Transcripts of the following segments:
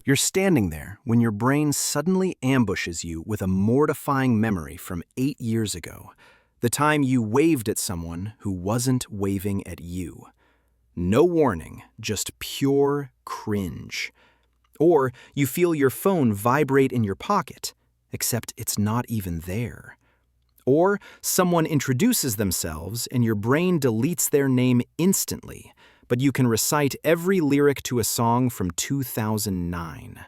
You're standing there when your brain suddenly ambushes you with a mortifying memory from 8 years ago, the time you waved at someone who wasn't waving at you. No warning, just pure cringe. Or you feel your phone vibrate in your pocket, except it's not even there. Or someone introduces themselves and your brain deletes their name instantly, but you can recite every lyric to a song from 2009.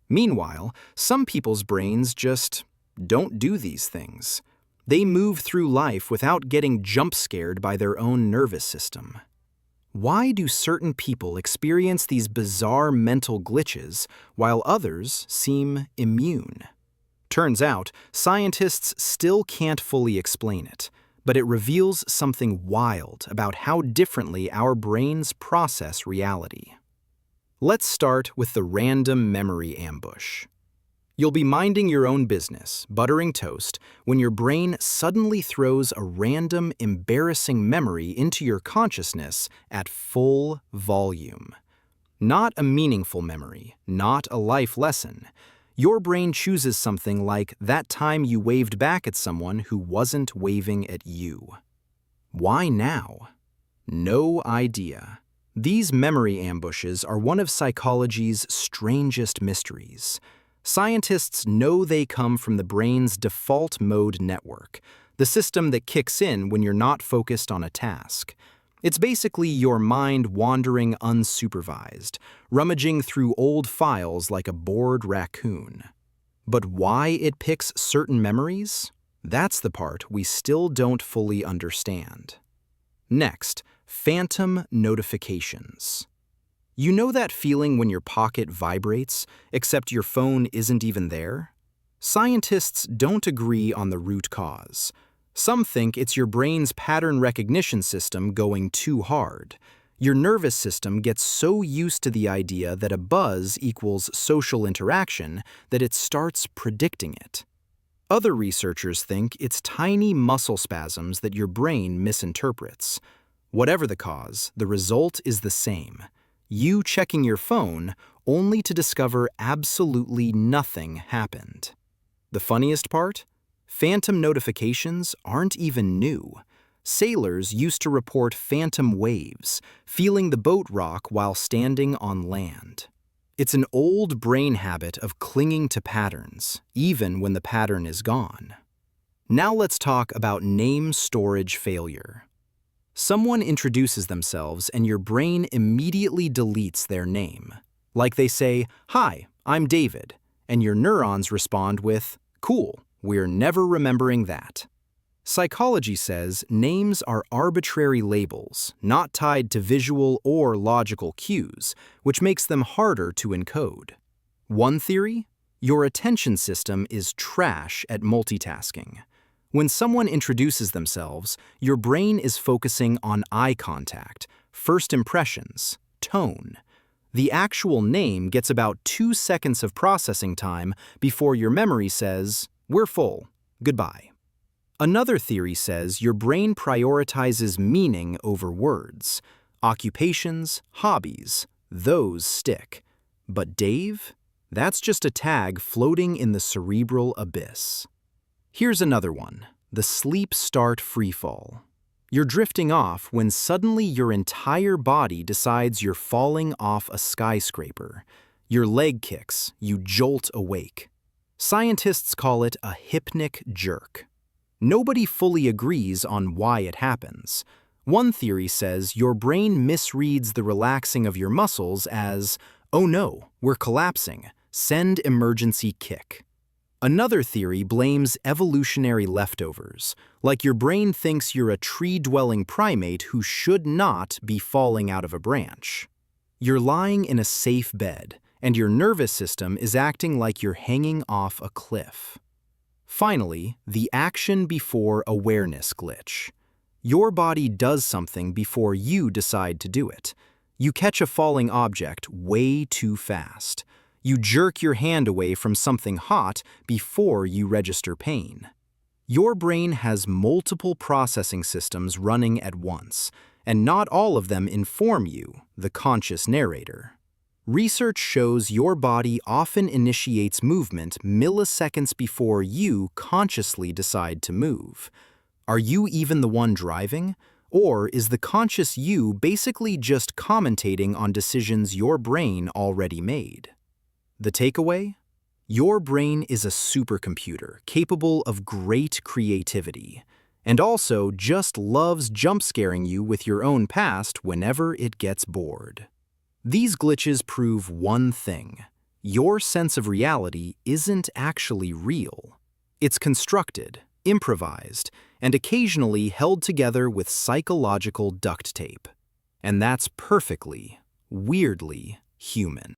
Meanwhile, some people's brains just don't do these things. They move through life without getting jump-scared by their own nervous system. Why do certain people experience these bizarre mental glitches while others seem immune? Turns out, scientists still can't fully explain it, but it reveals something wild about how differently our brains process reality. Let's start with the random memory ambush. You'll be minding your own business, buttering toast, when your brain suddenly throws a random, embarrassing memory into your consciousness at full volume. Not a meaningful memory, not a life lesson. Your brain chooses something like that time you waved back at someone who wasn't waving at you. Why now? No idea. These memory ambushes are one of psychology's strangest mysteries. Scientists know they come from the brain's default mode network, the system that kicks in when you're not focused on a task. It's basically your mind wandering unsupervised, rummaging through old files like a bored raccoon. But why it picks certain memories? That's the part we still don't fully understand. Next, phantom notifications. You know that feeling when your pocket vibrates, except your phone isn't even there? Scientists don't agree on the root cause. Some think it's your brain's pattern recognition system going too hard. Your nervous system gets so used to the idea that a buzz equals social interaction that it starts predicting it. Other researchers think it's tiny muscle spasms that your brain misinterprets. Whatever the cause, the result is the same. You checking your phone only to discover absolutely nothing happened. The funniest part? Phantom notifications aren't even new. Sailors used to report phantom waves, feeling the boat rock while standing on land. It's an old brain habit of clinging to patterns, even when the pattern is gone. Now let's talk about name storage failure. Someone introduces themselves and your brain immediately deletes their name. Like they say, "Hi, I'm David," and your neurons respond with, "Cool, we're never remembering that." Psychology says names are arbitrary labels, not tied to visual or logical cues, which makes them harder to encode. One theory? Your attention system is trash at multitasking. When someone introduces themselves, your brain is focusing on eye contact, first impressions, tone. The actual name gets about 2 seconds of processing time before your memory says, "We're full, goodbye." Another theory says your brain prioritizes meaning over words. Occupations, hobbies, those stick. But Dave? That's just a tag floating in the cerebral abyss. Here's another one, the sleep start freefall. You're drifting off when suddenly your entire body decides you're falling off a skyscraper. Your leg kicks, you jolt awake. Scientists call it a hypnic jerk. Nobody fully agrees on why it happens. One theory says your brain misreads the relaxing of your muscles as, "Oh no, we're collapsing, send emergency kick." Another theory blames evolutionary leftovers, like your brain thinks you're a tree-dwelling primate who should not be falling out of a branch. You're lying in a safe bed, and your nervous system is acting like you're hanging off a cliff. Finally, the action before awareness glitch. Your body does something before you decide to do it. You catch a falling object way too fast. You jerk your hand away from something hot before you register pain. Your brain has multiple processing systems running at once, and not all of them inform you, the conscious narrator. Research shows your body often initiates movement milliseconds before you consciously decide to move. Are you even the one driving? Or is the conscious you basically just commentating on decisions your brain already made? The takeaway? Your brain is a supercomputer capable of great creativity, and also just loves jump-scaring you with your own past whenever it gets bored. These glitches prove one thing: your sense of reality isn't actually real. It's constructed, improvised, and occasionally held together with psychological duct tape. And that's perfectly, weirdly human.